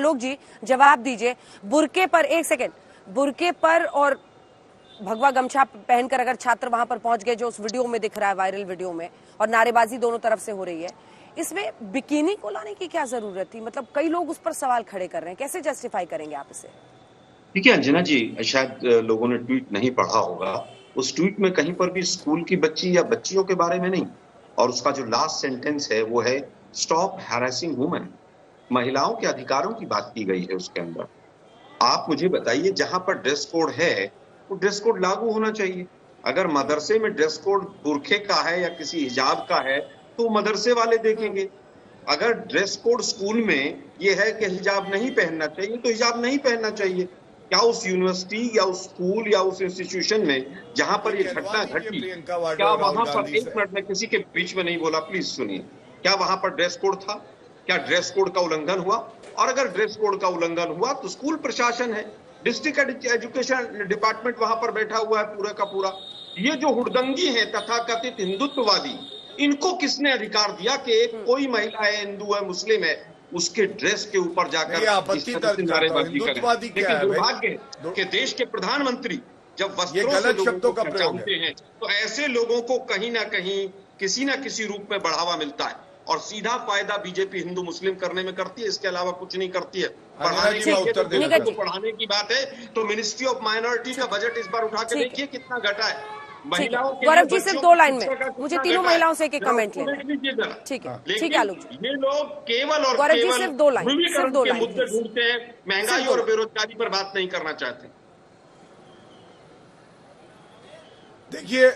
आलोक जी जवाब दीजिए, बुर्के पर, एक सेकेंड, बुर्के पर और भगवा गमछा पहनकर अगर छात्र वहां पर पहुंच गए, जो उस वीडियो में दिख रहा है, वायरल वीडियो में, और नारेबाजी दोनों तरफ से हो रही है, इसमें बिकिनी को लाने की क्या जरूरत थी? मतलब कई लोग उस पर सवाल खड़े कर रहे हैं, कैसे जस्टिफाई करेंगे आप इसे? देखिए अंजना जी, शायद लोगों ने ट्वीट नहीं पढ़ा होगा। उस ट्वीट में कहीं पर भी स्कूल की बच्ची या बच्चियों के बारे में नहीं, और उसका जो लास्ट सेंटेंस है वो है स्टॉप हैरेसिंग वुमेन। महिलाओं के अधिकारों की बात की गई है उसके अंदर। आप मुझे बताइए, जहां पर ड्रेस कोड है वो ड्रेस कोड लागू होना चाहिए। अगर मदरसे में ड्रेस कोड बुरखे का है या किसी हिजाब का है तो मदरसे वाले देखेंगे। अगर ड्रेस कोड स्कूल में ये है कि हिजाब नहीं पहनना चाहिए तो हिजाब नहीं पहनना चाहिए। क्या उस यूनिवर्सिटी या उस स्कूल या उस इंस्टीट्यूशन में जहां पर ये घटना घटी, क्या वहां पर, एक मिनट में किसी के बीच में नहीं बोला, प्लीज सुनिए, क्या वहां पर ड्रेस कोड था? क्या ड्रेस कोड का उल्लंघन हुआ? और अगर ड्रेस कोड का उल्लंघन हुआ तो स्कूल प्रशासन है, डिस्ट्रिक्ट एजुकेशन डिपार्टमेंट वहां पर बैठा हुआ है पूरा का पूरा। ये जो हुड़दंगी है तथाकथित हिंदुत्ववादी, इनको किसने अधिकार दिया कि एक कोई महिला है, हिंदू है, मुस्लिम है, उसके ड्रेस के ऊपर जाकर इस तरह से नारेबाजी करें? लेकिन दुर्भाग्य है कि देश के प्रधानमंत्री जब वस्त्रों से लोगों को पहचानते हैं तो ऐसे लोगों को कहीं ना कहीं किसी ना किसी रूप में बढ़ावा मिलता है, और सीधा फायदा बीजेपी हिंदू मुस्लिम करने में करती है, इसके अलावा कुछ नहीं करती है। पढ़ाने की बात है तो मिनिस्ट्री ऑफ माइनॉरिटी का बजट इस बार उठा के देखिए कितना घटा है। गौरव जी सिर्फ 2 लाइन में मुझे तीनों महिलाओं से एक कमेंट लेना है। ठीक है, ठीक है आलोक जी। ये लोग केवल और गौरव जी केवल सिर्फ 2 लाइन, सिर्फ 2 लाइन मुद्दे ढूंढते हैं, महंगाई और बेरोजगारी पर बात नहीं करना चाहते। देखिए,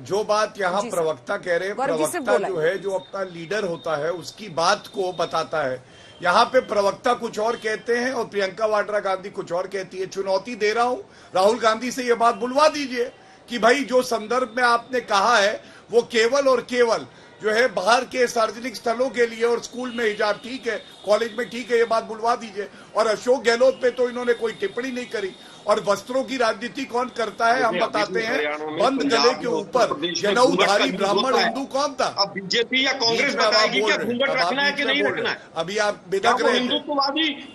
जो बात यहाँ प्रवक्ता कह रहे हैं, प्रवक्ता जो है, जो अपना लीडर होता है उसकी बात को बताता है। यहाँ पे प्रवक्ता कुछ और कहते हैं और प्रियंका वाड्रा गांधी कुछ और कहती है। चुनौती दे रहा हूँ, राहुल गांधी से ये बात बुलवा दीजिए कि भाई जो संदर्भ में आपने कहा है वो केवल और केवल जो है बाहर के सार्वजनिक स्थलों के लिए, और स्कूल में हिजाब ठीक है, कॉलेज में ठीक है, ये बात बुलवा दीजिए। और अशोक गहलोत पे तो इन्होंने कोई टिप्पणी नहीं करी। और वस्त्रों की राजनीति कौन करता है हम बताते हैं, बंद गले के ऊपर जनेऊधारी ब्राह्मण हिंदू कौन था? अब बीजेपी या कांग्रेस बताएगी क्या घूंघट रखना है कि नहीं रखना है? अभी आप बिदक रहे हैं।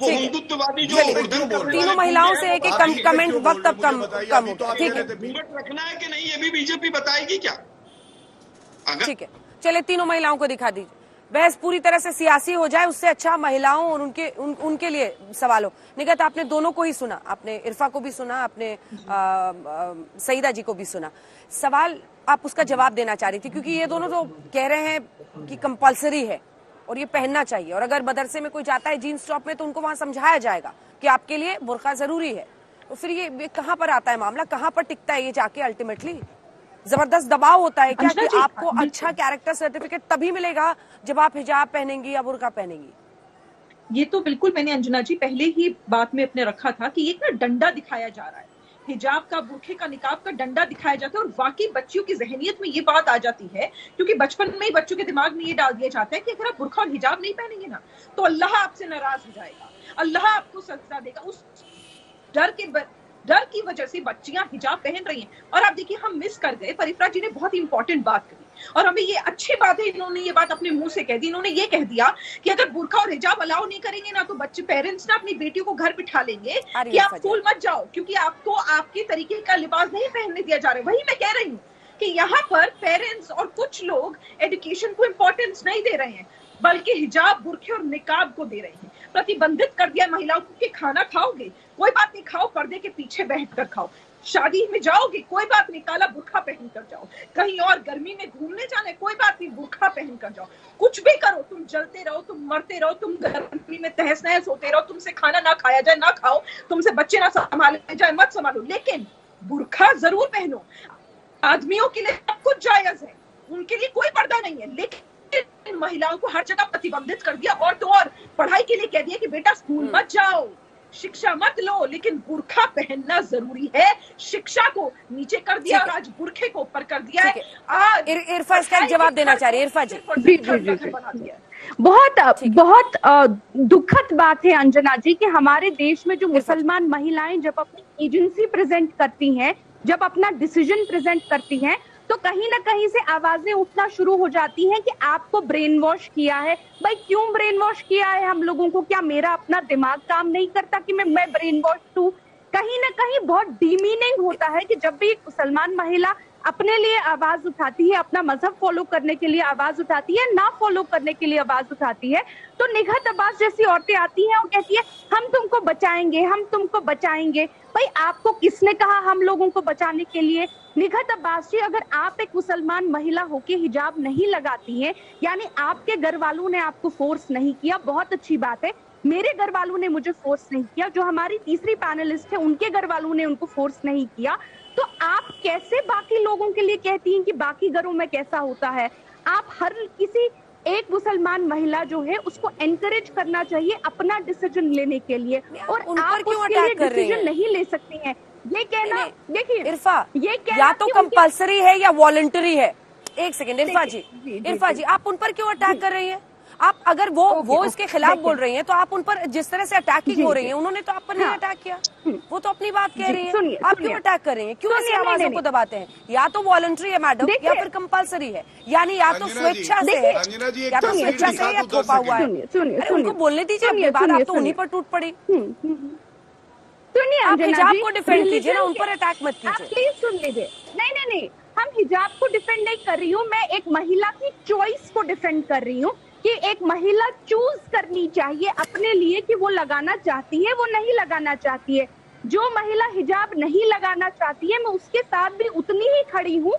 हिंदुत्ववादी जो तीनों महिलाओं से एक कमेंट, वक्त अब कम ठीक है, घूंघट रखना है कि नहीं ये भी बीजेपी बताएगी क्या? ठीक है, चले तीनों महिलाओं को दिखा दीजिए। बहस पूरी तरह से सियासी हो जाए, उससे अच्छा महिलाओं और उनके लिए सवाल हो। निगत, आपने दोनों को ही सुना, आपने इरफा को भी सुना, आपने सईदा जी को भी सुना। सवाल आप उसका जवाब देना चाह रही थी, क्योंकि ये दोनों तो कह रहे हैं कि कंपलसरी है और ये पहनना चाहिए, और अगर मदरसे में कोई जाता है जीन्स टॉप में तो उनको वहां समझाया जाएगा कि आपके लिए बुर्का जरूरी है। तो फिर ये कहाँ पर आता है मामला, कहाँ पर टिकता है ये जाके? अल्टीमेटली जबरदस्त दबाव होता है क्या कि आपको अच्छा कैरेक्टर सर्टिफिकेट तभी मिलेगा जब आप हिजाब पहनेंगी या बुर्का पहनेंगी? ये तो बिल्कुल मैंने अंजना जी पहले ही बात में अपने रखा था कि एक ना डंडा दिखाया जा रहा है, हिजाब का, बुर्खे का, निकाब का डंडा दिखाया जाता है। और वाकई बच्चियों की जहनियत में ये बात आ जाती है, क्योंकि बचपन में ही बच्चों के दिमाग में ये डाल दिया जाता है कि अगर आप बुर्खा और हिजाब नहीं पहनेंगे ना तो अल्लाह आपसे नाराज हो जाएगा, अल्लाह आपको सजा देगा। उस डर की वजह से बच्चियां हिजाब पहन रही हैं। और आप देखिए, हम मिस कर गए, परिफ्रा जी ने बहुत ही इंपॉर्टेंट बात करी, और हमें ये अच्छी बात है इन्होंने ये बात अपने मुंह से कह दी। इन्होंने ये कह दिया कि अगर बुर्का और हिजाब अलाउ नहीं करेंगे ना तो बच्चे, पेरेंट्स ना अपनी बेटियों को घर बिठा लेंगे कि आप स्कूल मत जाओ, क्योंकि आपको आपके तरीके का लिबास नहीं पहनने दिया जा रहा है। वही मैं कह रही हूँ कि यहाँ पर पेरेंट्स और कुछ लोग एजुकेशन को इम्पोर्टेंस नहीं दे रहे हैं, बल्कि हिजाब, बुर्खे और निकाब को दे रहे हैं। प्रतिबंधित कर दिया महिलाओं को कि खाना खाओगे कोई बात नहीं, खाओ, पर्दे के पीछे बैठकर खाओ, शादी में जाओगे कोई बात नहीं, काला बुर्खा पहनकर जाओ, कहीं और गर्मी में घूमने जाना है कोई बात नहीं, बुर्खा पहनकर जाओ, कुछ भी करो, तुम जलते रहो, तुम मरते रहो, तुम गर्मी में तहस नहस होते रहो, तुमसे खाना ना खाया जाए ना खाओ, तुमसे बच्चे ना संभाले जाए मत संभालो, लेकिन बुर्खा जरूर पहनो। आदमियों के लिए सब कुछ जायज है, उनके लिए कोई पर्दा नहीं है, लेकिन महिलाओं को हर जगह प्रतिबंधित कर दिया। और तो और पढ़ाई के लिए कह दिया कि बेटा स्कूल मत जाओ, शिक्षा मत लो, लेकिन बुर्खा पहनना जरूरी है। शिक्षा को नीचे कर दिया और आज बुर्खे को ऊपर कर दिया है। इरफा इसका जवाब देना चाह रही है। इरफा जी, बहुत दुखद बात है अंजना जी कि हमारे देश में जो मुसलमान महिलाएं जब अपनी एजेंसी प्रेजेंट करती हैं, जब अपना डिसीजन प्रेजेंट करती हैं, तो कहीं ना कहीं से आवाजें उठना शुरू हो जाती हैं कि आपको ब्रेन वॉश किया है। भाई क्यों ब्रेन वॉश किया है हम लोगों को? क्या मेरा अपना दिमाग काम नहीं करता कि मैं ब्रेन वॉश हूँ? कहीं ना कहीं बहुत डीमीनिंग होता है कि जब भी एक मुसलमान महिला अपने लिए आवाज उठाती है, अपना मजहब फॉलो करने के लिए आवाज उठाती है, ना फॉलो करने के लिए आवाज उठाती है, तो निघत अब्बास जैसी औरतें आती हैं और कहती है हम तुमको बचाएंगे, हम तुमको बचाएंगे। भाई आपको किसने कहा हम लोगों को बचाने के लिए? निघत अब्बास जी, अगर आप एक मुसलमान महिला होके हिजाब नहीं लगाती हैं, यानी आपके घर वालों ने आपको फोर्स नहीं किया, बहुत अच्छी बात है। मेरे घर वालों ने मुझे फोर्स नहीं किया, जो हमारी तीसरी पैनलिस्ट है उनके घर वालों ने उनको फोर्स नहीं किया, तो आप कैसे बाकी लोगों के लिए कहती हैं कि बाकी घरों में कैसा होता है? आप हर किसी एक मुसलमान महिला जो है उसको एनकरेज करना चाहिए अपना डिसीजन लेने के लिए, और आप उसके लिए डिसीजन नहीं ले सकती हैं। ये कहना, देखिए इरफा, ये या तो कंपल्सरी है या वॉलंटरी है। एक सेकंड इरफा जी, आप उन पर क्यों अटैक कर रही हैं? आप अगर वो इसके खिलाफ बोल रही हैं तो आप उन पर जिस तरह से अटैकिंग हो रही है, उन्होंने तो आप पर नहीं अटैक किया, वो तो अपनी बात कह रही है, आप क्यों अटैक कर रही हैं? क्यों ऐसी आवाजों को दबाते हैं? या तो वॉलंटरी है मैडम, या फिर कंपल्सरी है, यानी या तो स्वेच्छा से है, या तो स्वेच्छा से या थोपा हुआ है। अरे उनको बोलने दीजिए अपनी बात, आप तो उन्हीं पर टूट पड़ी। सुनिए, आप हिजाब को डिफेंड कीजिए ना, उन पर अटैक मत कीजिए। प्लीज सुन लीजिए। नहीं, हम हिजाब को डिफेंड नहीं कर रही हूँ, मैं एक महिला की चॉइस को डिफेंड कर रही हूँ कि एक महिला चूज करनी चाहिए अपने लिए कि वो लगाना चाहती है, वो नहीं लगाना चाहती है। जो महिला हिजाब नहीं लगाना चाहती है, मैं उसके साथ भी उतनी ही खड़ी हूँ